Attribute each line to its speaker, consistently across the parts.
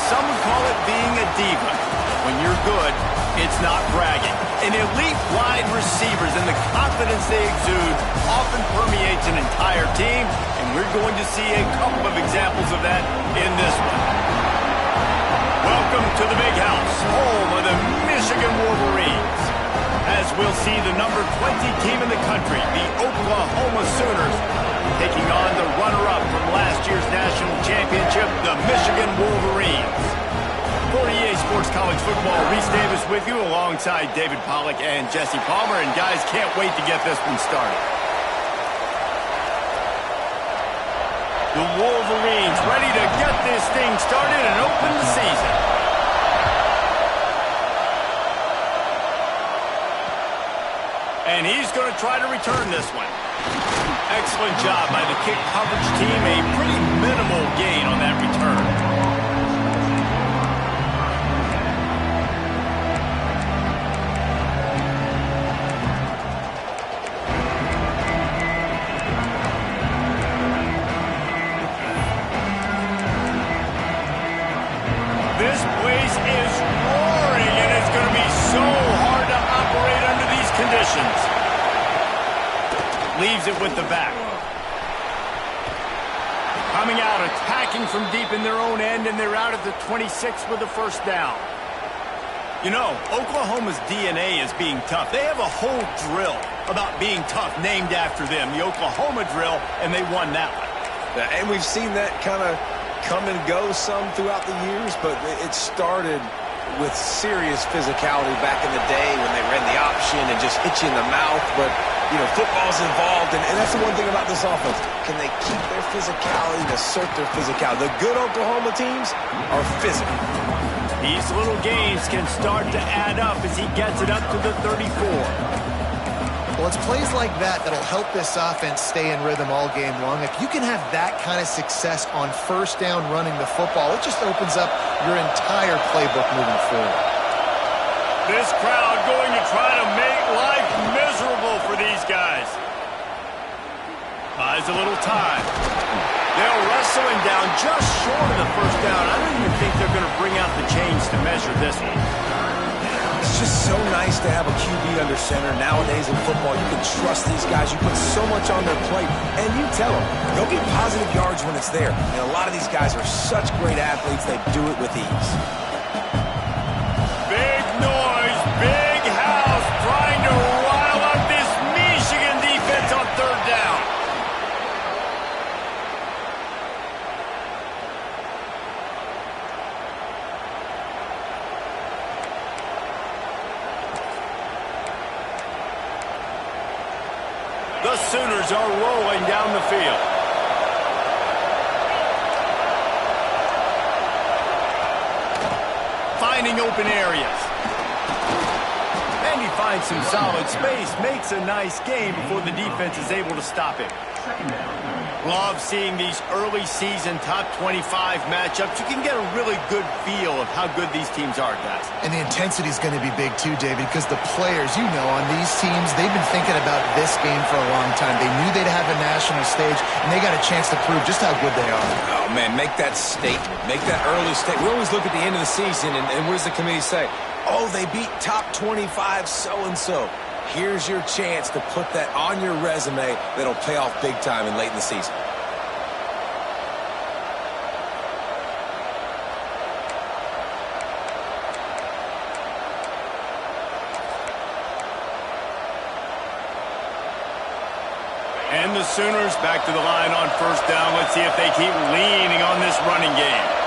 Speaker 1: some would call it being a diva. When you're good, it's not bragging. And elite wide receivers and the confidence they exude often permeates an entire team, and we're going to see a couple of examples of that in this one. Welcome to the Big House, home of the Michigan Wolverines. As we'll see the number 20 team in the country, the Oklahoma Sooners, taking on the runner-up from last year's national championship, the Michigan Wolverines. For EA Sports College Football, Reese Davis with you alongside David Pollack and Jesse Palmer. And guys, can't wait to get this one started. The Wolverines ready to get this thing started and open the season. And he's going to try to return this one. Excellent job by the kick coverage team. A pretty minimal gain on that return. This place is roaring, and it's going to be so hard to operate under these conditions. Leaves it with the back. Coming out, attacking from deep in their own end, and they're out at the 26 with the first down. You know, Oklahoma's DNA is being tough. They have a whole drill about being tough named after them, the Oklahoma drill, and they won that one.
Speaker 2: And we've seen that kind of come and go some throughout the years, but it started with serious physicality back in the day when they ran the option and just hit you in the mouth. But, you know, football's involved, and that's the one thing about this offense. Can they keep their physicality and assert their physicality? The good Oklahoma teams are physical.
Speaker 1: These little gains can start to add up as he gets it up to the 34.
Speaker 3: Well, it's plays like that that'll help this offense stay in rhythm all game long. If you can have that kind of success on first down running the football, it just opens up your entire playbook moving forward.
Speaker 1: This crowd going to try to make life miserable for these guys. Buys a little time. They'll wrestle him down just short of the first down. I don't even think they're going to bring out the chains to measure this one.
Speaker 2: It's just so nice to have a QB under center. Nowadays in football, you can trust these guys. You put so much on their plate, and you tell them, go get positive yards when it's there. And a lot of these guys are such great athletes, they do it with ease.
Speaker 1: Big noise, big house, trying to rile up this Michigan defense on third down. The Sooners are rolling down the field. Finding open areas. And he finds some solid space, makes a nice game before the defense is able to stop him. Love seeing these early season top 25 matchups. You can get a really good feel of how good these teams are, guys.
Speaker 3: And the intensity is going to be big too, David, because the players, you know, on these teams, they've been thinking about this game for a long time. They knew they'd have a national stage, and they got a chance to prove just how good they are.
Speaker 2: Oh, man, make that statement. Make that early statement. We always look at the end of the season, and what does the committee say? Oh, they beat top 25 so-and-so. Here's your chance to put that on your resume that'll pay off big time and late in the season.
Speaker 1: And the Sooners back to the line on first down. Let's see if they keep leaning on this running game.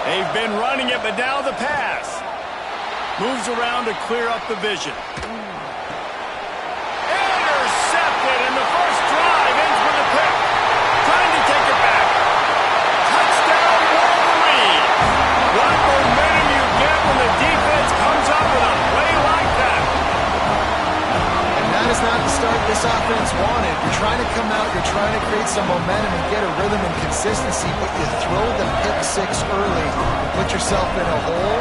Speaker 1: They've been running it, but now the pass. Moves around to clear up the vision. Intercepted, and the first drive ends with a pick. Trying to take it back. Touchdown, Wolverine. What momentum you get when the defense comes up with a play like that.
Speaker 3: And that is not the start this offense wanted. You're trying to come out, you're trying to create some momentum and get a rhythm and consistency, but you throw the pick six early and put yourself in a hole.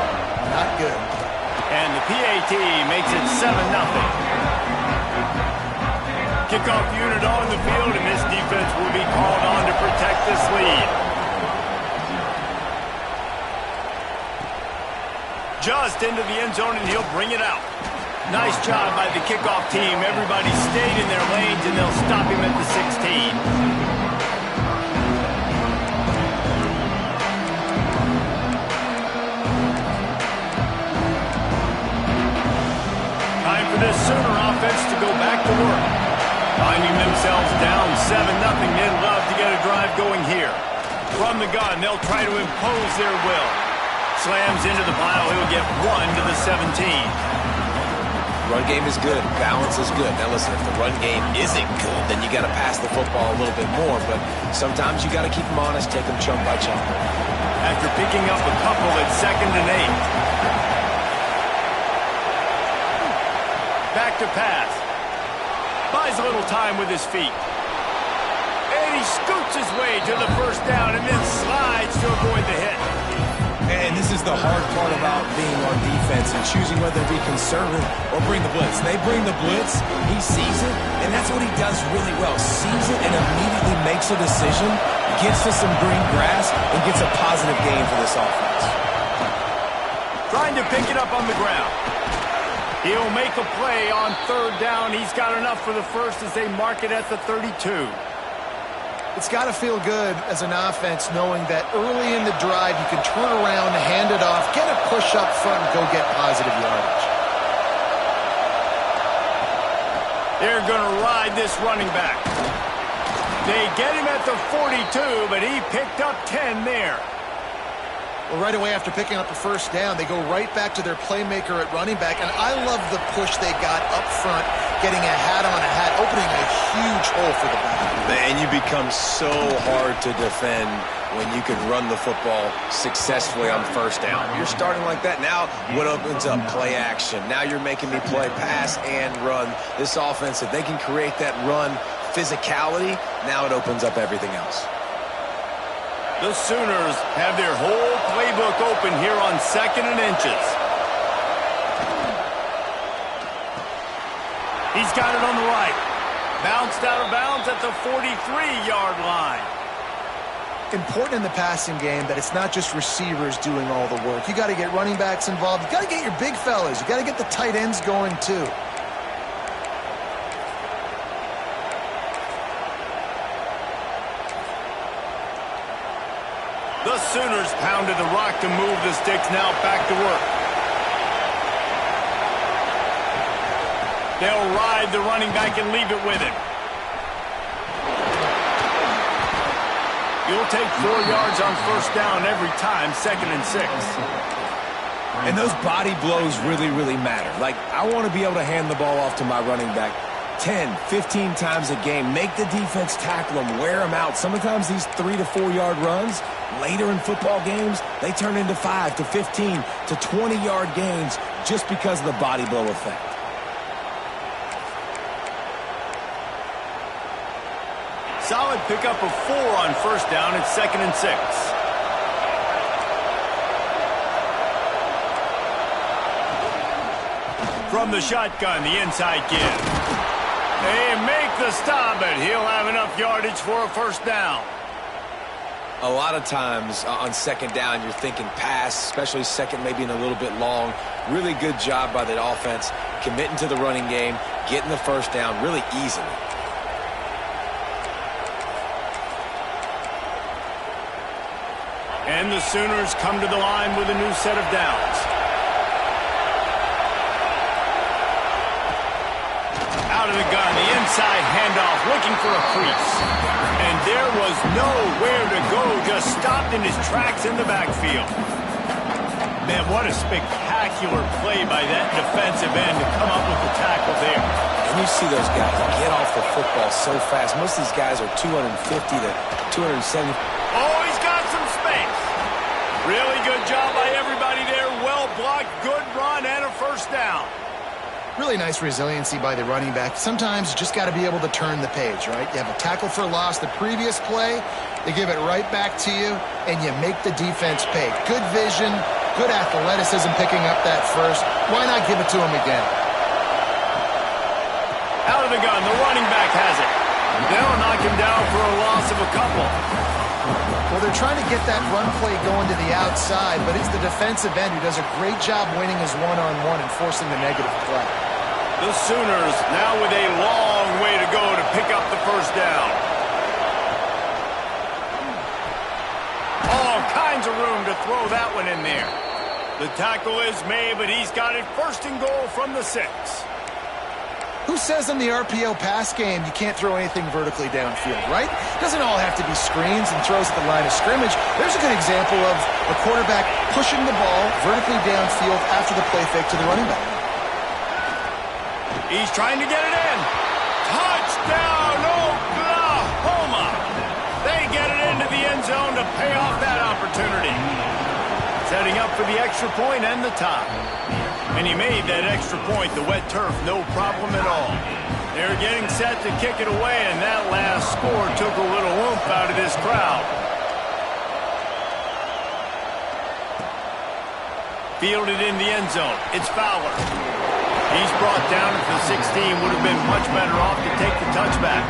Speaker 3: Not good.
Speaker 1: And the PAT makes it 7-0. Kickoff unit on the field, and this defense will be called on to protect this lead. Just into the end zone, and he'll bring it out. Nice job by the kickoff team. Everybody stayed in their lanes, and they'll stop him at the 16. Time for this Sooner offense to go back to work. Finding themselves down 7-0, they'd love to get a drive going here. From the gun, they'll try to impose their will. Slams into the pile, he'll get 1 to the 17.
Speaker 2: Run game is good. Balance is good. Now listen, if the run game isn't good, then you got to pass the football a little bit more. But sometimes you got to keep them honest, take them chunk by chunk.
Speaker 1: After picking up a couple at 2nd and 8. Back to pass. Buys a little time with his feet. And he scoots his way to the first down and then slides to avoid the hit.
Speaker 4: And this is the hard part about being on defense and choosing whether to be conservative or bring the blitz. They bring the blitz, he sees it, and that's what he does really well. Sees it and immediately makes a decision, gets to some green grass, and gets a positive gain for this offense.
Speaker 1: Trying to pick it up on the ground. He'll make a play on 3rd down. He's got enough for the first as they mark it at the 32.
Speaker 3: It's got to feel good as an offense knowing that early in the drive you can turn around, hand it off, get a push up front, and go get positive yardage.
Speaker 1: They're going to ride this running back. They get him at the 42, but he picked up 10 there.
Speaker 3: Well, right away after picking up the first down, they go right back to their playmaker at running back, and I love the push they got up front, getting a hat on a hat, opening a huge hole for the back.
Speaker 2: And you become so hard to defend when you can run the football successfully on 1st down. You're starting like that. Now what opens up? Play action. Now you're making me play pass and run. This offense, if they can create that run physicality, now it opens up everything else.
Speaker 1: The Sooners have their whole playbook open here on 2nd and inches. He's got it on the right. Bounced out of bounds at the 43-yard line.
Speaker 3: Important in the passing game that it's not just receivers doing all the work. You got to get running backs involved. You got to get your big fellas. You got to get the tight ends going too.
Speaker 1: The Sooners pounded the rock to move the sticks, now back to work. They'll ride the running back and leave it with him. You'll take 4 yards on 1st down every time, 2nd and 6.
Speaker 4: And those body blows really, really matter. Like, I want to be able to hand the ball off to my running back 10, 15 times a game. Make the defense tackle them, wear them out. Sometimes these 3 to 4 yard runs, later in football games, they turn into 5 to 15 to 20-yard gains just because of the body blow effect.
Speaker 1: Solid pickup of 4 on 1st down at 2nd and 6. From the shotgun, the inside give. They make the stop, but he'll have enough yardage for a 1st down.
Speaker 2: A lot of times on 2nd down, you're thinking pass, especially 2nd, maybe in a little bit long. Really good job by the offense, committing to the running game, getting the 1st down really easily.
Speaker 1: And the Sooners come to the line with a new set of downs. Out of the gun, the inside handoff, looking for a crease. And there was nowhere to go, just stopped in his tracks in the backfield. Man, what a spectacular play by that defensive end to come up with the tackle there.
Speaker 2: And you see those guys get off the football so fast. Most of these guys are 250 to 270.
Speaker 1: Oh, he's got some space. Really good job by everybody there. Well blocked, good run, and a 1st down.
Speaker 3: Really nice resiliency by the running back. Sometimes you just got to be able to turn the page, right? You have a tackle for loss the previous play, they give it right back to you, and you make the defense pay. Good vision, good athleticism picking up that first. Why not give it to him again?
Speaker 1: Out of the gun, the running back has it. They'll knock him down for a loss of a couple.
Speaker 3: Well, they're trying to get that run play going to the outside, but it's the defensive end who does a great job winning his one-on-one and forcing the negative play.
Speaker 1: The Sooners now with a long way to go to pick up the first down. All kinds of room to throw that one in there. The tackle is made, but he's got it first and goal from the 6.
Speaker 3: Who says in the RPO pass game you can't throw anything vertically downfield, right? It doesn't all have to be screens and throws at the line of scrimmage. There's a good example of a quarterback pushing the ball vertically downfield after the play fake to the running back.
Speaker 1: He's trying to get it in. Touchdown, Oklahoma! They get it into the end zone to pay off that opportunity. Setting up for the extra point and the tie. And he made that extra point, the wet turf, no problem at all. They're getting set to kick it away, and that last score took a little oomph out of this crowd. Fielded in the end zone. It's Fowler. He's brought down at the 16. Would have been much better off to take the touchback.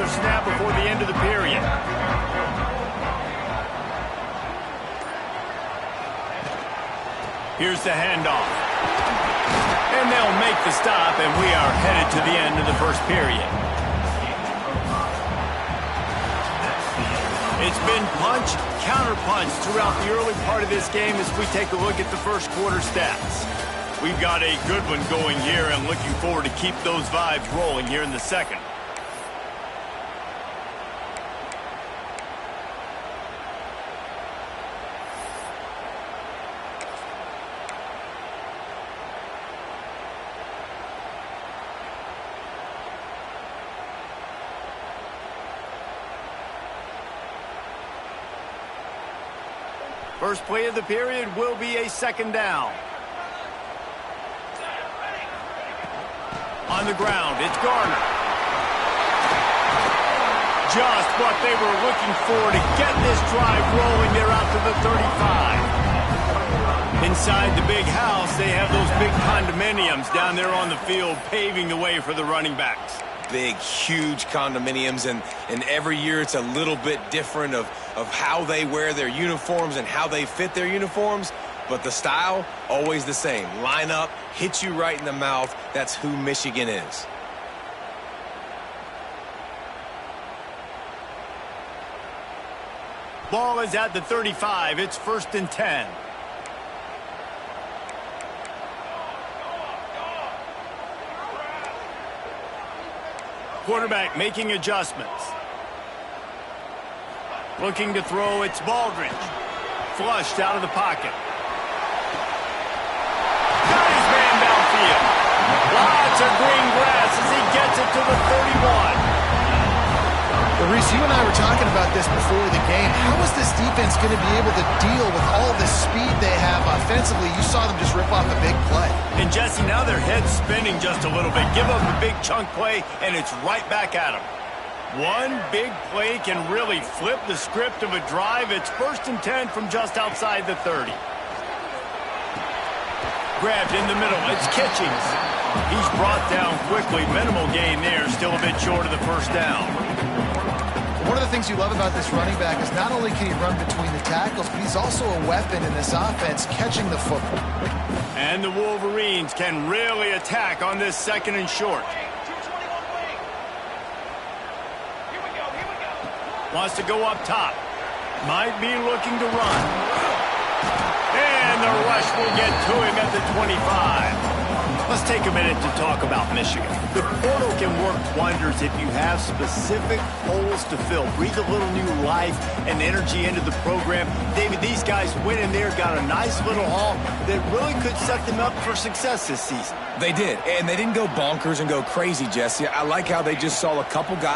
Speaker 1: Snap before the end of the period. Here's the handoff. And they'll make the stop, and we are headed to the end of the first period. It's been punch, counter-punch throughout the early part of this game as we take a look at the first quarter stats. We've got a good one going here, and looking forward to keep those vibes rolling here in the second. First play of the period will be a second down. On the ground, it's Garner. Just what they were looking for to get this drive rolling. They're out to the 35. Inside the big house, they have those big condominiums down there on the field, paving the way for the running backs.
Speaker 2: Big, huge condominiums, and every year it's a little bit different of how they wear their uniforms and how they fit their uniforms, but the style, always the same. Line up, hit you right in the mouth. That's who Michigan is.
Speaker 1: Ball is at the 35. It's 1st and 10. Quarterback making adjustments. Looking to throw, it's Baldridge. Flushed out of the pocket. Got his man downfield. Lots of green grass as he gets it to the 31.
Speaker 3: Well, Reese, you and I were talking about this before the game. How is this defense going to be able to deal with all the speed they have offensively? You saw them just rip off a big play.
Speaker 1: And, Jesse, now their head's spinning just a little bit. Give up a big chunk play, and it's right back at them. One big play can really flip the script of a drive. It's 1st and 10 from just outside the 30. Grabbed in the middle. It's Kitchings. He's brought down quickly. Minimal gain there. Still a bit short of the first down.
Speaker 3: One of the things you love about this running back is not only can he run between the tackles, but he's also a weapon in this offense, catching the football.
Speaker 1: And the Wolverines can really attack on this 2nd and short. Wants to go up top. Might be looking to run. And the rush will get to him at the 25. Let's take a minute to talk about Michigan. The portal can work wonders if you have specific holes to fill. Breathe a little new life and energy into the program. David, these guys went in there, got a nice little haul that really could set them up for success this season.
Speaker 4: They did, and they didn't go bonkers and go crazy, Jesse. I like how they just saw a couple guys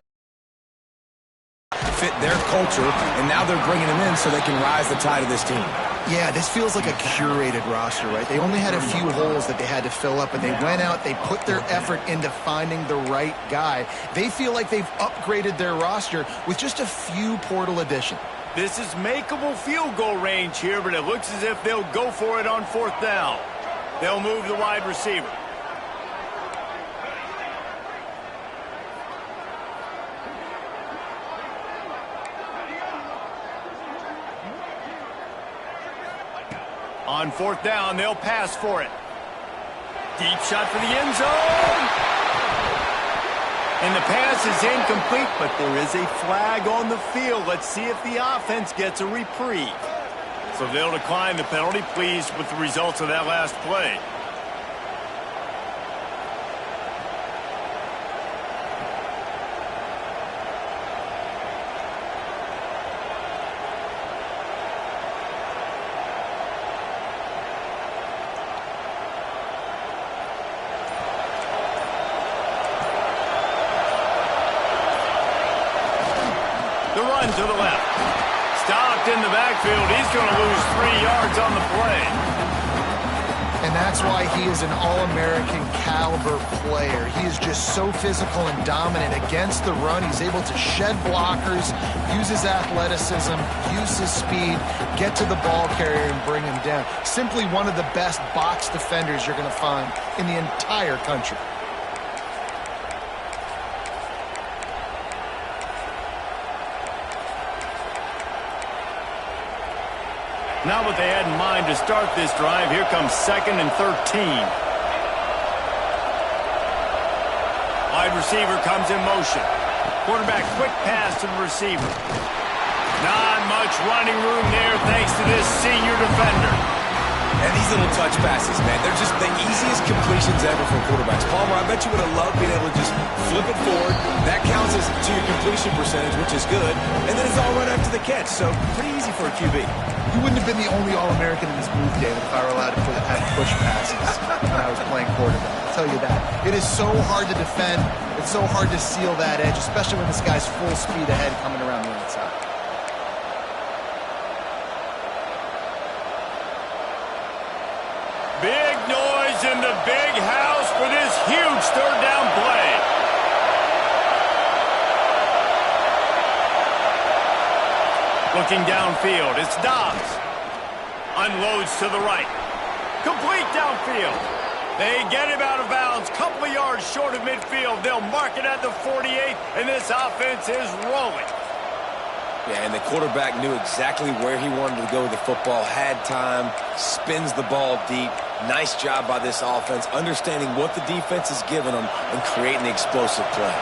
Speaker 4: fit their culture, and now they're bringing them in so they can rise the tide of this team.
Speaker 3: Yeah, this feels like a curated roster, right? They only had a few holes that they had to fill up, but they went out, they put their effort into finding the right guy. They feel like they've upgraded their roster with just a few portal additions.
Speaker 1: This is makeable field goal range here, but it looks as if they'll go for it on 4th down. They'll move the wide receiver. On 4th down, they'll pass for it. Deep shot for the end zone. And the pass is incomplete, but there is a flag on the field. Let's see if the offense gets a reprieve. So they'll decline the penalty, pleased with the results of that last play. To the left. Stopped in the backfield. He's going to lose 3 yards on the play.
Speaker 3: And that's why he is an All-American caliber player. He is just so physical and dominant against the run. He's able to shed blockers, use his athleticism, use his speed, get to the ball carrier and bring him down. Simply one of the best box defenders you're going to find in the entire country.
Speaker 1: Not what they had in mind to start this drive. Here comes 2nd and 13. Wide receiver comes in motion. Quarterback quick pass to the receiver. Not much running room there thanks to this senior defender.
Speaker 4: And these little touch passes, man, they're just the easiest completions ever for quarterbacks. Palmer, I bet you would have loved being able to just flip it forward. That counts as to your completion percentage, which is good. And then it's all right after the catch, so pretty easy for a QB.
Speaker 3: You wouldn't have been the only All-American in this move, David, if I were allowed to have push passes when I was playing quarterback. I'll tell you that. It is so hard to defend. It's so hard to seal that edge, especially when this guy's full speed ahead coming around the outside.
Speaker 1: Big noise in the big house for this huge 3rd down play. Looking downfield, it's Dobbs. Unloads to the right. Complete downfield. They get him out of bounds. Couple of yards short of midfield. They'll mark it at the 48, and this offense is rolling.
Speaker 4: Yeah, and the quarterback knew exactly where he wanted to go with the football, had time, spins the ball deep. Nice job by this offense, understanding what the defense is giving them and creating the explosive play.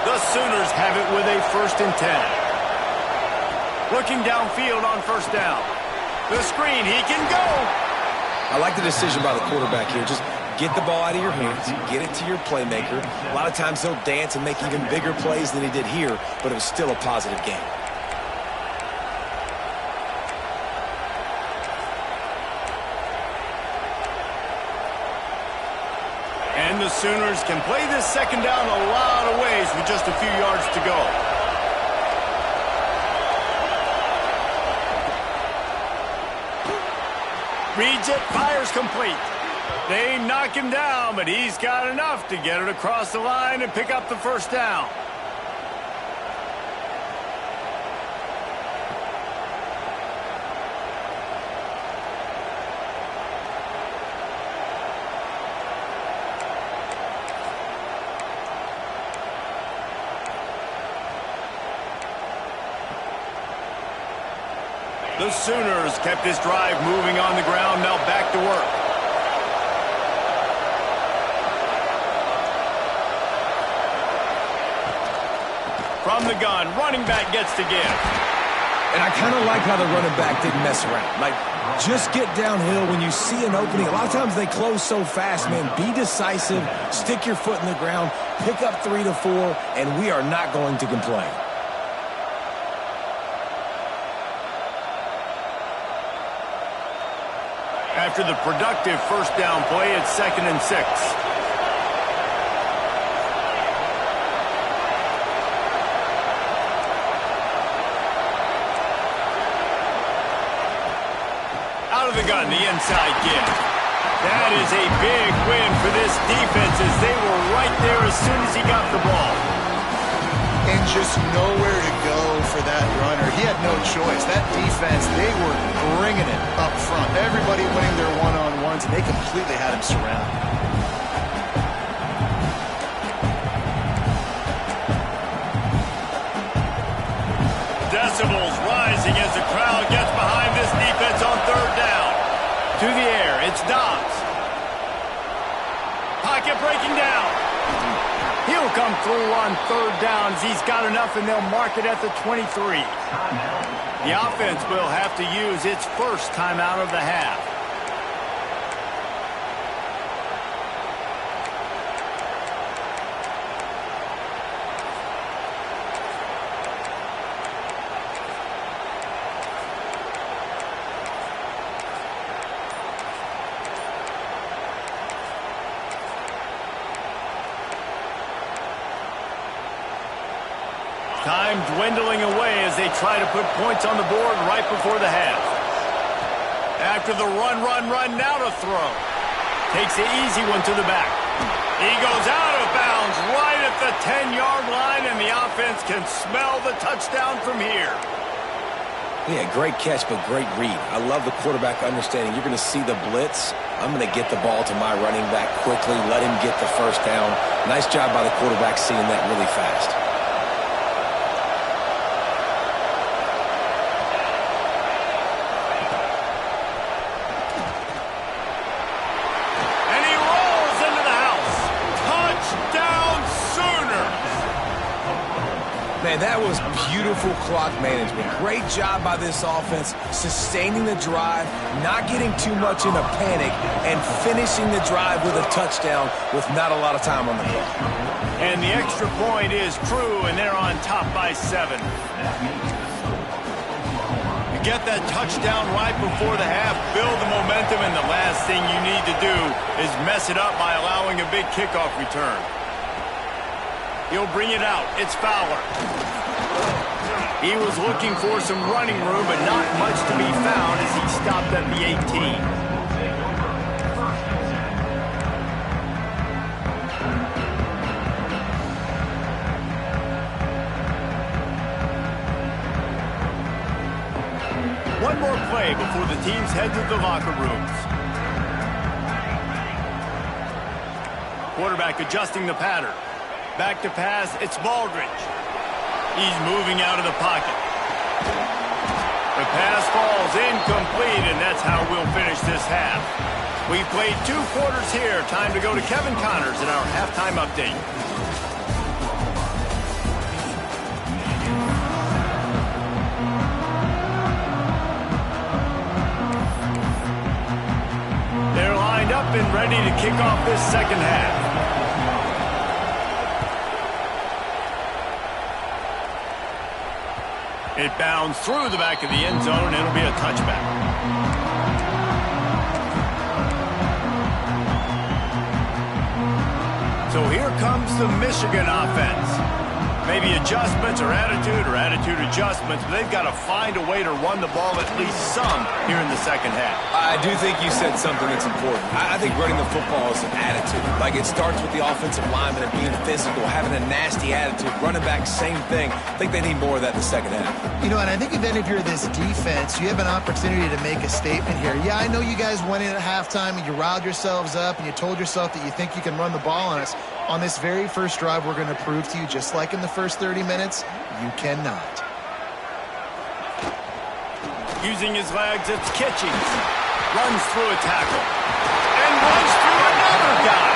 Speaker 1: The Sooners have it with a 1st and 10. Looking downfield on 1st down. The screen, he can go.
Speaker 4: I like the decision by the quarterback here. Just get the ball out of your hands, get it to your playmaker. A lot of times he'll dance and make even bigger plays than he did here, but it was still a positive game.
Speaker 1: And the Sooners can play this 2nd down a lot of ways with just a few yards to go. Reads it, fires complete. They knock him down, but he's got enough to get it across the line and pick up the 1st down. The Sooners kept this drive moving on the ground, now back to work. From the gun, running back gets to give.
Speaker 4: And I kind of like how the running back didn't mess around. Like, just get downhill when you see an opening. A lot of times they close so fast, man. Be decisive, stick your foot in the ground, pick up 3 to 4, and we are not going to complain.
Speaker 1: After the productive 1st down play, it's 2nd and 6. Michigan, the inside give. That is a big win for this defense as they were right there as soon as he got the ball.
Speaker 3: And just nowhere to go for that runner. He had no choice. That defense, they were bringing it up front. Everybody winning their one-on-ones, and they completely had him surrounded.
Speaker 1: Decibels rising as the crowd gets behind this defense on third down. To the air, it's Dobbs. Pocket breaking down. He'll come through on third downs. He's got enough, and they'll mark it at the 23. The offense will have to use its first timeout of the half. Time dwindling away as they try to put points on the board right before the half. After the run, now to throw. Takes the easy one to the back. He goes out of bounds right at the 10-yard line, and the offense can smell the touchdown from here.
Speaker 4: Yeah, great catch, but great read. I love the quarterback understanding you're going to see the blitz. I'm going to get the ball to my running back quickly, let him get the first down. Nice job by the quarterback seeing that really fast. Man, that was beautiful clock management. Great job by this offense, sustaining the drive, not getting too much in a panic, and finishing the drive with a touchdown with not a lot of time on the clock.
Speaker 1: And the extra point is true, and they're on top by 7. You get that touchdown right before the half, build the momentum, and the last thing you need to do is mess it up by allowing a big kickoff return. He'll bring it out. It's Fowler. He was looking for some running room, but not much to be found as he stopped at the 18. One more play before the teams head to the locker rooms. Quarterback adjusting the pattern. Back to pass, it's Baldridge. He's moving out of the pocket. The pass falls incomplete, and that's how we'll finish this half. We've played 2 quarters here. Time to go to Kevin Connors in our halftime update. They're lined up and ready to kick off this second half. It bounds through the back of the end zone, and it'll be a touchback. So here comes the Michigan offense. Maybe adjustments or attitude adjustments, but they've got to find a way to run the ball at least some here in the second half.
Speaker 4: I do think you said something that's important. I think running the football is an attitude. Like, it starts with the offensive lineman and being physical, having a nasty attitude. Running back, same thing. I think they need more of that in the second half.
Speaker 3: You know, and I think even if you're this defense, you have an opportunity to make a statement here. Yeah, I know you guys went in at halftime and you riled yourselves up and you told yourself that you think you can run the ball on us. On this very first drive, we're going to prove to you, just like in the first 30 minutes, you cannot.
Speaker 1: Using his legs, it's Kitchings. Runs through a tackle. And runs through another guy.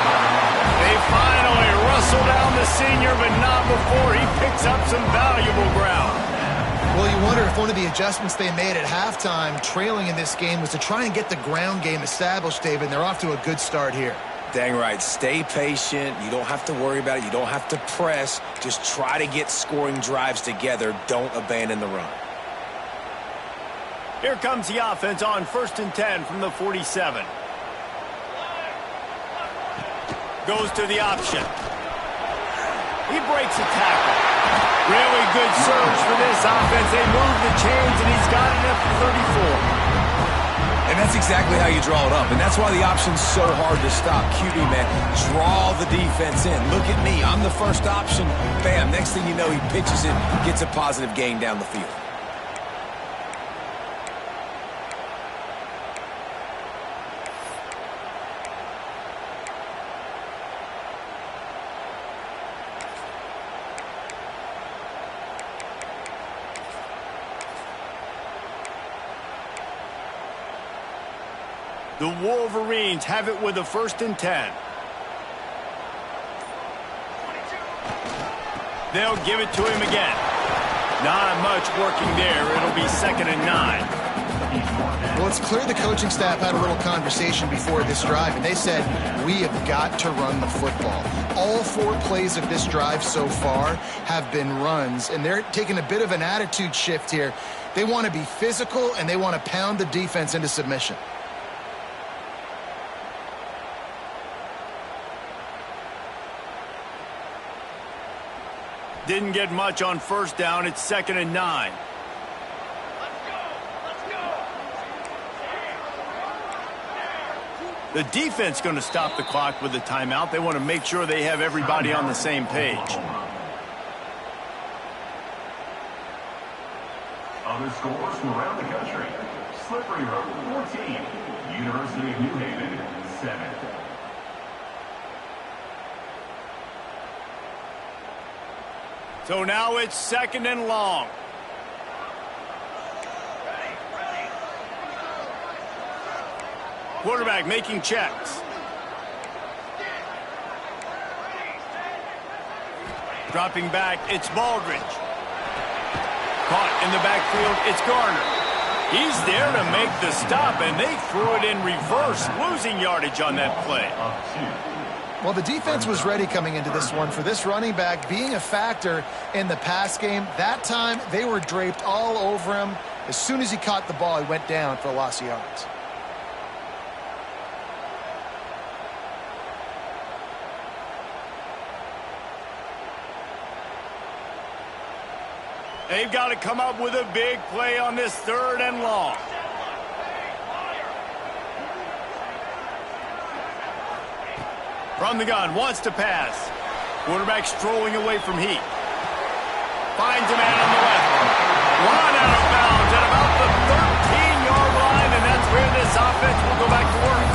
Speaker 1: They finally wrestle down the senior, but not before he picks up some valuable ground.
Speaker 3: Well, you wonder if one of the adjustments they made at halftime, trailing in this game, was to try and get the ground game established, David, and they're off to a good start here.
Speaker 4: Dang right. Stay patient. You don't have to worry about it. You don't have to press. Just try to get scoring drives together. Don't abandon the run.
Speaker 1: Here comes the offense on 1st and 10 from the 47. Goes to the option. He breaks a tackle. Really good surge for this offense. They move the chains, and he's got it at the 34.
Speaker 4: And that's exactly how you draw it up. And that's why the option's so hard to stop. QB, man, draw the defense in. Look at me. I'm the first option. Bam. Next thing you know, he pitches it, gets a positive gain down the field.
Speaker 1: The Wolverines have it with a 1st and 10. They'll give it to him again. Not much working there. It'll be 2nd and 9.
Speaker 3: Well, it's clear the coaching staff had a little conversation before this drive, and they said, we have got to run the football. All 4 plays of this drive so far have been runs, and they're taking a bit of an attitude shift here. They want to be physical, and they want to pound the defense into submission.
Speaker 1: Didn't get much on 1st down. It's 2nd and 9. The defense going to stop the clock with the timeout. They want to make sure they have everybody on the same page.
Speaker 5: Other scores from around the country. Slippery Road, 14. University of New Haven, 7.
Speaker 1: So now it's 2nd and long. Quarterback making checks. Dropping back, it's Baldridge. Caught in the backfield, it's Garner. He's there to make the stop, and they threw it in reverse, losing yardage on that play.
Speaker 3: Well, the defense was ready coming into this one for this running back being a factor in the pass game. That time, they were draped all over him. As soon as he caught the ball, he went down for a loss of yards.
Speaker 1: They've got to come up with a big play on this 3rd and long. From the gun, wants to pass. Quarterback strolling away from heat. Finds a man on the left. Run out of bounds at about the 13-yard line, and that's where this offense will go back to work.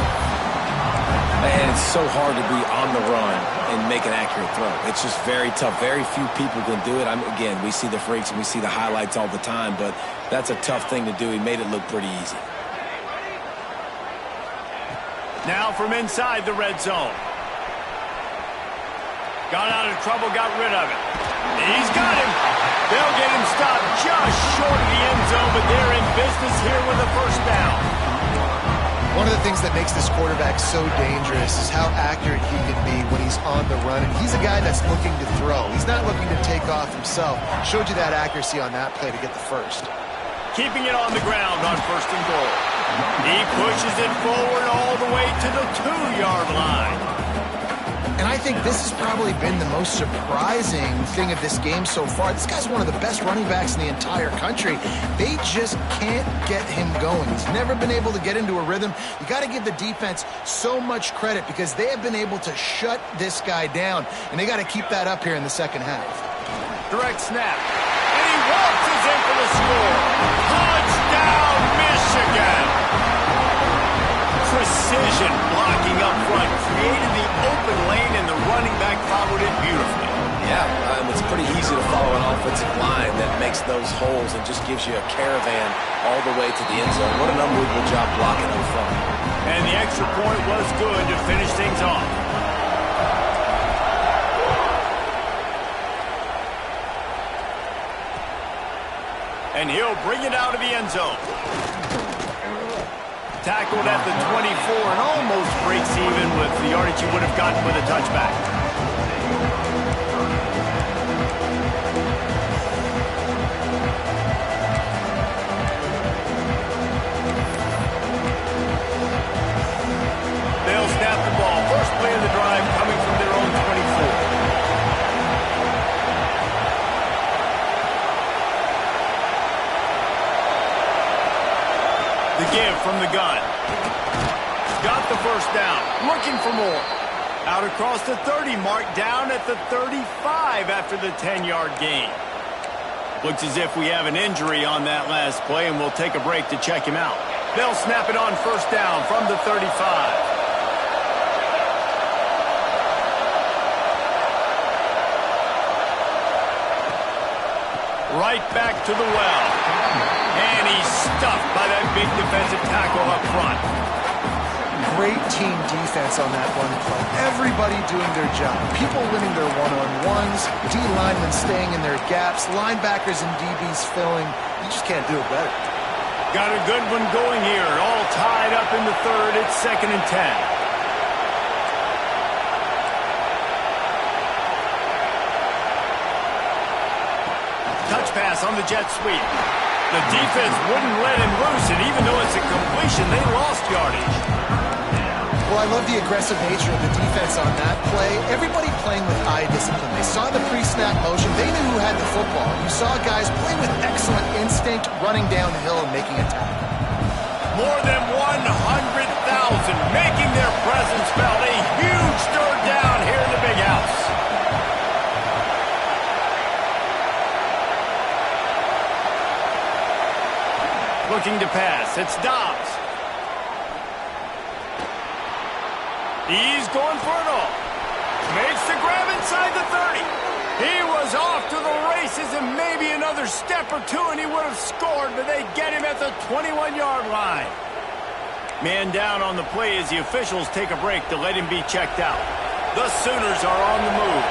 Speaker 4: And it's so hard to be on the run and make an accurate throw. It's just very tough. Very few people can do it. Again, we see the freaks and we see the highlights all the time, but that's a tough thing to do. He made it look pretty easy.
Speaker 1: Now from inside the red zone. Got out of trouble, got rid of it. He's got him. They'll get him stopped just short of the end zone, but they're in business here with a 1st down.
Speaker 3: One of the things that makes this quarterback so dangerous is how accurate he can be when he's on the run. And he's a guy that's looking to throw. He's not looking to take off himself. Showed you that accuracy on that play to get the 1st.
Speaker 1: Keeping it on the ground on 1st and goal. He pushes it forward all the way to the 2-yard line.
Speaker 3: And I think this has probably been the most surprising thing of this game so far. This guy's one of the best running backs in the entire country. They just can't get him going. He's never been able to get into a rhythm. You got to give the defense so much credit because they have been able to shut this guy down. And they got to keep that up here in the 2nd half.
Speaker 1: Direct snap. And he waltzes in for the score. Touchdown, Michigan! Precision blocking up front created the open lane, and the running back followed it beautifully.
Speaker 4: Yeah, it's pretty easy to follow an offensive line that makes those holes and just gives you a caravan all the way to the end zone. What an unbelievable job blocking up front.
Speaker 1: And the extra point was good to finish things off. And he'll bring it out of the end zone. Tackled at the 24 and almost breaks even with the yardage he would have gotten with a touchback. They'll snap the ball. First play of the drive coming from their own 24. The give from the gun. for more. Out across the 30 mark, down at the 35 after the 10-yard gain. Looks as if we have an injury on that last play, and we'll take a break to check him out. They'll snap it on first down from the 35. Right back to the well. And he's stuffed by that big defensive tackle up front.
Speaker 3: Great team defense on that run play. Everybody doing their job. People winning their one-on-ones, D-linemen staying in their gaps, linebackers and DBs filling. You just can't do it better.
Speaker 1: Got a good one going here. All tied up in the third. It's 2nd and 10. Touch pass on the jet sweep. The defense wouldn't let him loose, and even though it's a completion, they lost yardage.
Speaker 3: Well, I love the aggressive nature of the defense on that play. Everybody playing with eye discipline. They saw the pre-snap motion. They knew who had the football. You saw guys play with excellent instinct, running down the hill and making a tackle.
Speaker 1: More than 100,000 making their presence felt. A huge third down here in the big house. Looking to pass. It's Dobbs. He's going for it all. Makes the grab inside the 30. He was off to the races and maybe another step or two and he would have scored, but they get him at the 21-yard line. Man down on the play as the officials take a break to let him be checked out. The Sooners are on the move.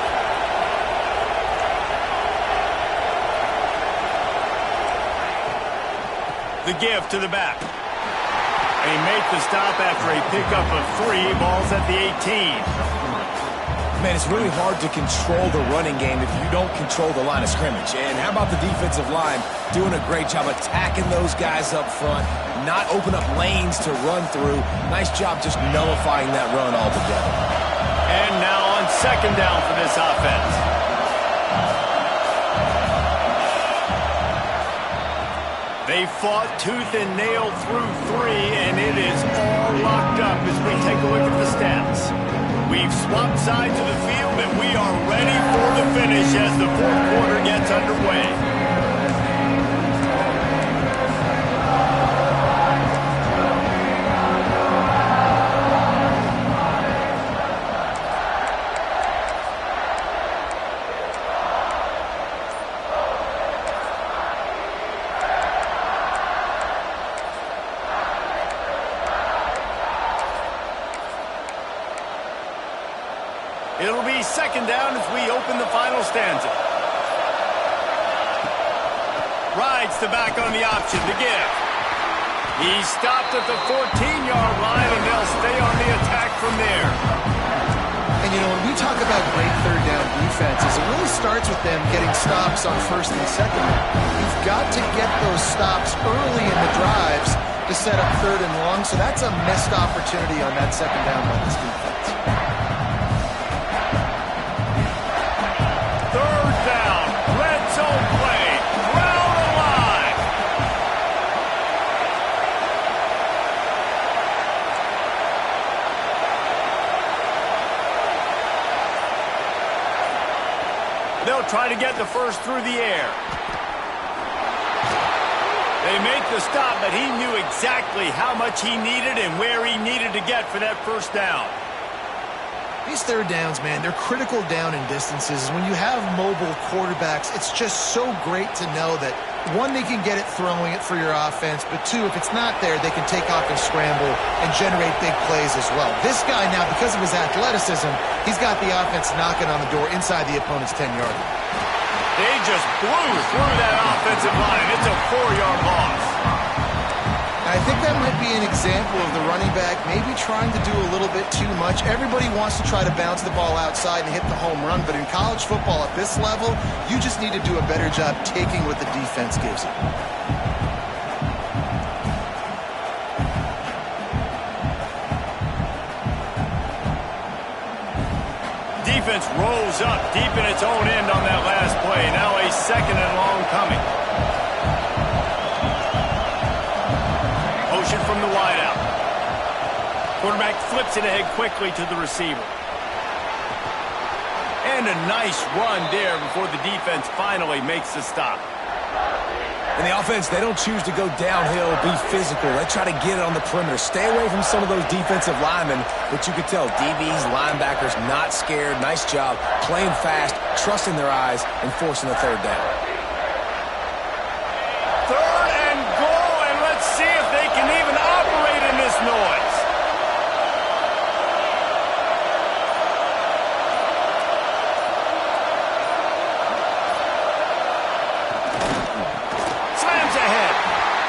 Speaker 1: The give to the back. They make the stop after a pickup of 3. Ball's at the 18.
Speaker 4: Man, it's really hard to control the running game if you don't control the line of scrimmage. And how about the defensive line doing a great job attacking those guys up front, not open up lanes to run through. Nice job just nullifying that run altogether.
Speaker 1: And now on 2nd down for this offense. They fought tooth and nail through 3, and it is all locked up as we take a look at the stats. We've swapped sides of the field, and we are ready for the finish as the 4th quarter gets underway. It'll be 2nd down as we open the final stanza. Rides the back on the option to give. He's stopped at the 14-yard line, and they'll stay on the attack from there.
Speaker 3: And, you know, when we talk about great third down defenses, it really starts with them getting stops on 1st and 2nd. You've got to get those stops early in the drives to set up 3rd and long, so that's a missed opportunity on that 2nd down by this defense.
Speaker 1: 3rd down, red zone play, round the line. They'll try to get the first through the air. They make the stop, but he knew exactly how much he needed and where he needed to get for that 1st down.
Speaker 3: These third downs, man, they're critical down and distances. When you have mobile quarterbacks, it's just so great to know that, 1, they can get it throwing it for your offense, but 2, if it's not there, they can take off and scramble and generate big plays as well. This guy now, because of his athleticism, he's got the offense knocking on the door inside the opponent's 10-yard line.
Speaker 1: They just blew through that offensive line. It's a 4-yard loss.
Speaker 3: I think that might be an example of the running back maybe trying to do a little bit too much. Everybody wants to try to bounce the ball outside and hit the home run, but in college football at this level, you just need to do a better job taking what the defense gives you.
Speaker 1: Defense rolls up deep in its own end on that last play. Now a 2nd and long coming. Motion from the wideout. Quarterback flips it ahead quickly to the receiver. And a nice run there before the defense finally makes the stop.
Speaker 4: And the offense, they don't choose to go downhill, be physical. They try to get it on the perimeter. Stay away from some of those defensive linemen, but you could tell DBs, linebackers, not scared. Nice job playing fast, trusting their eyes, and forcing the third down.
Speaker 1: Third and goal, and let's see if they can even operate in this noise.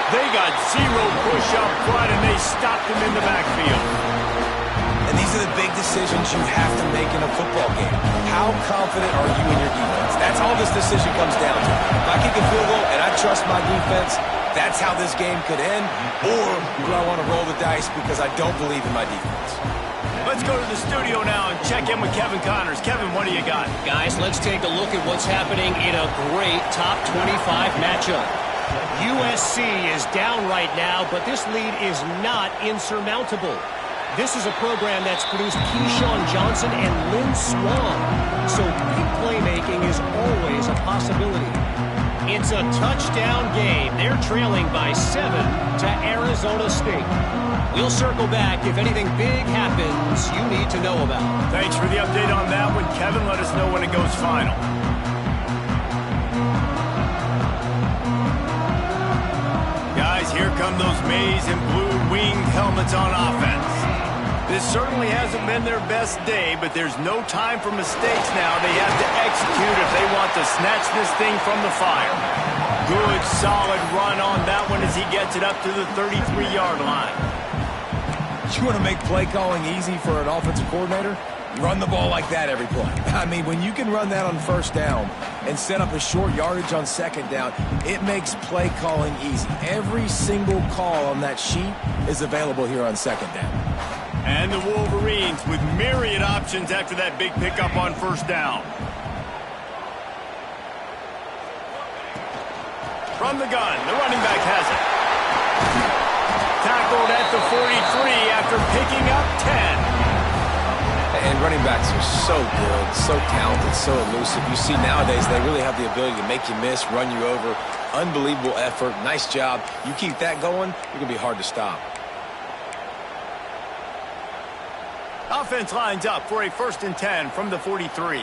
Speaker 1: They got zero push up front, and they stopped him in the backfield.
Speaker 4: And these are the big decisions you have to make in a football game. How confident are you in your defense? That's all this decision comes down to. If I kick a field goal and I trust my defense, that's how this game could end. Or do I want to roll the dice because I don't believe in my defense?
Speaker 1: Let's go to the studio now and check in with Kevin Connors. Kevin, what do you got?
Speaker 6: Guys, let's take a look at what's happening in a great top 25 matchup. USC is down right now, but this lead is not insurmountable. This is a program that's produced Keyshawn Johnson and Lynn Swann, so big playmaking is always a possibility. It's a touchdown game. They're trailing by 7 to Arizona State. We'll circle back if anything big happens you need to know about.
Speaker 1: Thanks for the update on that one, Kevin. Let us know when it goes final. Guys, here come those maize and blue winged helmets on offense. This certainly hasn't been their best day, but there's no time for mistakes now. They have to execute if they want to snatch this thing from the fire. Good, solid run on that one as he gets it up to the 33-yard line.
Speaker 4: You want to make play calling easy for an offensive coordinator? Run the ball like that every play. I mean, when you can run that on first down and set up a short yardage on second down, it makes play calling easy. Every single call on that sheet is available here on second down.
Speaker 1: And the Wolverines with myriad options after that big pickup on first down. From the gun, the running back has it. Tackled at the 43 after picking up 10.
Speaker 2: And running backs are so good, so talented, so elusive. You see nowadays they really have the ability to make you miss, run you over. Unbelievable effort. Nice job. You keep that going, you're going to be hard to stop.
Speaker 1: Offense lines up for a 1st and 10 from the 43.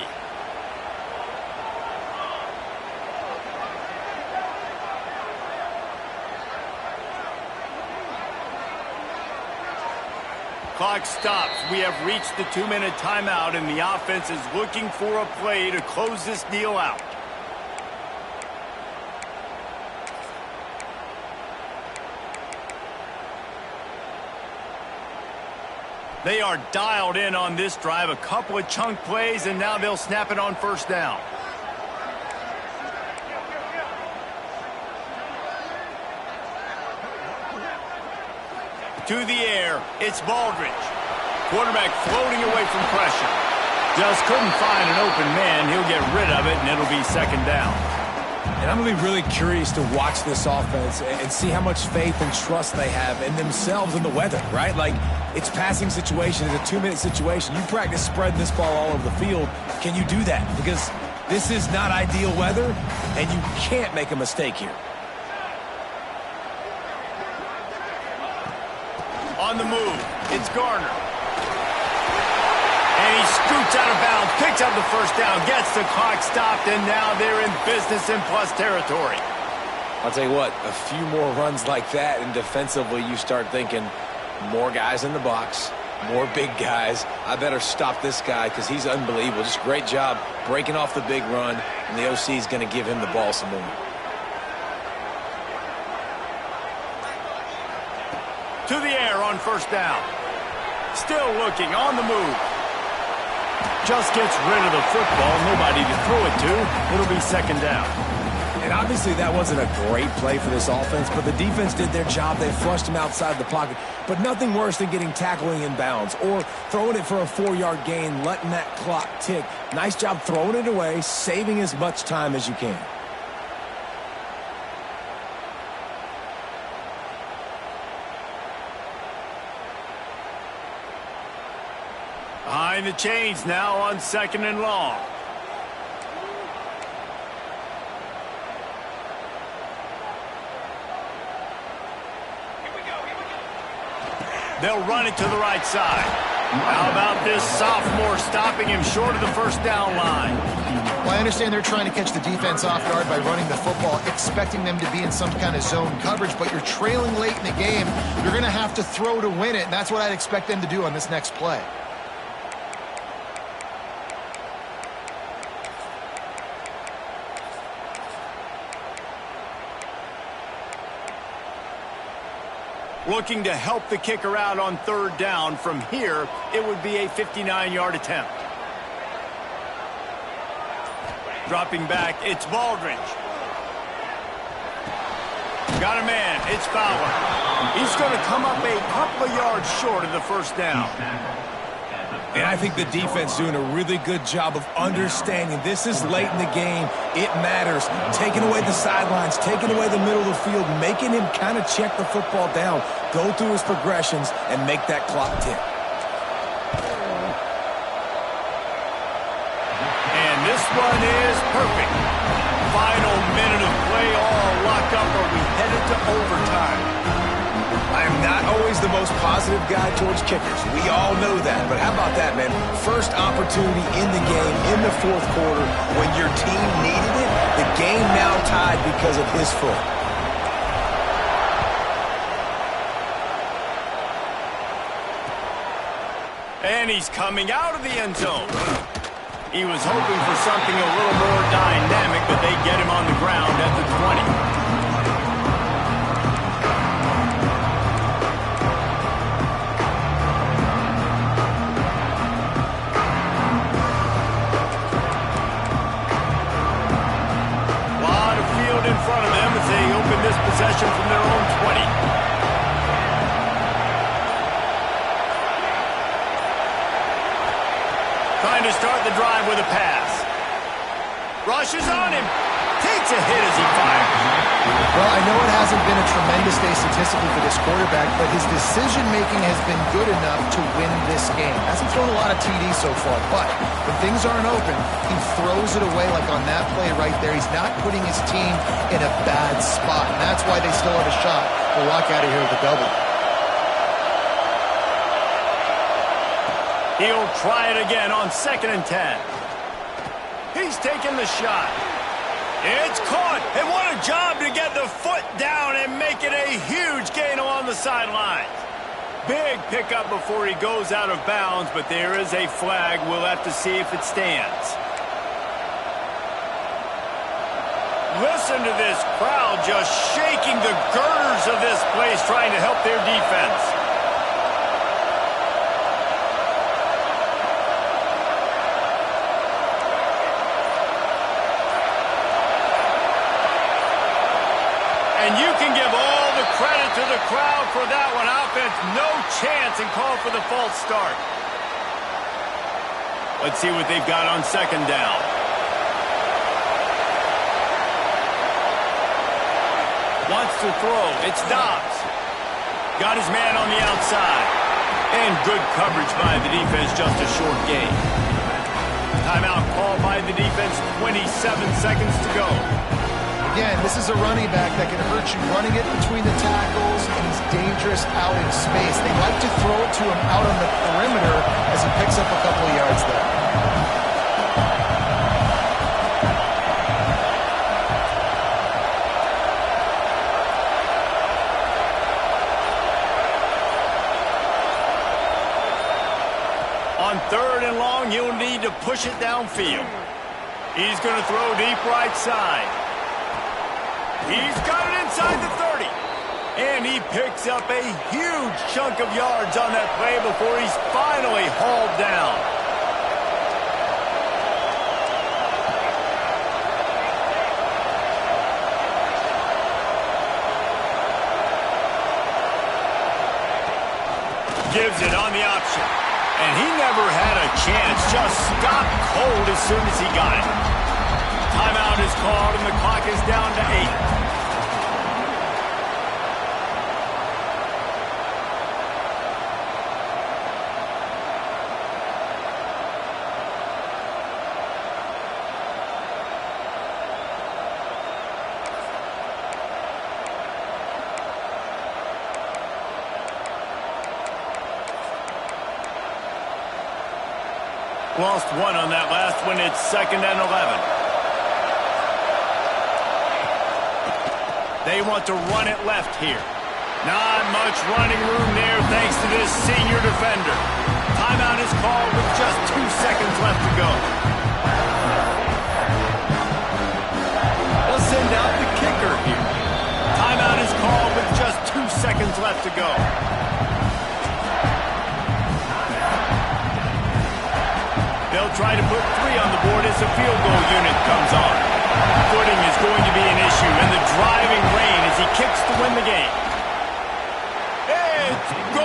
Speaker 1: Clock stops. We have reached the 2-minute timeout, and the offense is looking for a play to close this deal out. They are dialed in on this drive. A couple of chunk plays, and now they'll snap it on first down. To the air, it's Baldridge. Quarterback floating away from pressure. Just couldn't find an open man. He'll get rid of it, and it'll be second down.
Speaker 4: And I'm going to be really curious to watch this offense and see how much faith and trust they have in themselves and the weather, right? Like, it's passing situation. It's a 2-minute situation. You practice spreading this ball all over the field. Can you do that? Because this is not ideal weather, and you can't make a mistake here.
Speaker 1: On the move, it's Garner. And he scoots out of bounds, picks up the first down, gets the clock stopped, and now they're in business in plus territory.
Speaker 2: I'll tell you what, a few more runs like that, and defensively you start thinking, more guys in the box, more big guys. I better stop this guy because he's unbelievable. Just great job breaking off the big run, and the OC is going to give him the ball some more.
Speaker 1: To the air on first down. Still looking, on the move. Just gets rid of the football. Nobody to throw it to. It'll be second down.
Speaker 4: And obviously that wasn't a great play for this offense, but the defense did their job. They flushed him outside the pocket. But nothing worse than getting tackling in bounds or throwing it for a 4-yard gain, letting that clock tick. Nice job throwing it away, saving as much time as you can.
Speaker 1: Trying to change now on 2nd and long. They'll run it to the right side. How about this sophomore stopping him short of the first down line?
Speaker 3: Well, I understand they're trying to catch the defense off guard by running the football, expecting them to be in some kind of zone coverage, but you're trailing late in the game. You're going to have to throw to win it, and that's what I'd expect them to do on this next play.
Speaker 1: Looking to help the kicker out on 3rd down. From here, it would be a 59-yard attempt. Dropping back, it's Baldridge. Got a man, it's Fowler. He's going to come up a couple of yards short of the first down.
Speaker 4: And I think the defense doing a really good job of understanding this is late in the game. It matters. Taking away the sidelines, taking away the middle of the field, making him kind of check the football down, go through his progressions, and make that clock tick.
Speaker 1: And this one is perfect. Final minute of play, all locked up, or we headed to overtime.
Speaker 4: I am not always the most positive guy towards kickers. We all know that. But how about that, man? First opportunity in the game, in the 4th quarter, when your team needed it, the game now tied because of his foot.
Speaker 1: And he's coming out of the end zone. He was hoping for something a little more dynamic, but they get him on the ground at the 20. In front of them as they open this possession from their own 20. Trying to start the drive with a pass. Rushes on him. Takes a hit as he fires.
Speaker 3: Well, I know it hasn't been a tremendous day statistically for this quarterback, but his decision-making has been good enough to win this game. Hasn't thrown a lot of TDs so far, but when things aren't open, he throws it away like on that play right there. He's not putting his team in a bad spot, and that's why they still have a shot to walk out of here with a double.
Speaker 1: He'll try it again on 2nd and 10. He's taking the shot. It's caught, and what a job to get the foot down and make it a huge gain along the sidelines. Big pickup before he goes out of bounds, but there is a flag. We'll have to see if it stands. Listen to this crowd just shaking the girders of this place, trying to help their defense. And you can give all the credit to the crowd for that one. Offense, no chance, and call for the false start. Let's see what they've got on 2nd down. Wants to throw. It's Dobbs. Got his man on the outside. And good coverage by the defense, just a short gain. Timeout called by the defense, 27 seconds to go.
Speaker 3: Again, this is a running back that can hurt you running it between the tackles, and he's dangerous out in space. They like to throw it to him out on the perimeter as he picks up a couple of yards there.
Speaker 1: On 3rd and long, you'll need to push it downfield. He's going to throw deep right side. He's got it inside the 30. And he picks up a huge chunk of yards on that play before he's finally hauled down. Gives it on the option. And he never had a chance. Just stopped cold as soon as he got it. Timeout is called, and the clock is down to 8. Lost one on that last one. It's 2nd and 11. They want to run it left here. Not much running room there thanks to this senior defender. Timeout is called with just 2 seconds left to go. They'll send out the kicker here. Timeout is called with just 2 seconds left to go. They'll try to put 3 on the board as the field goal unit comes on. Footing is going to be an issue, and the driving rain as he kicks to win the game. It's good.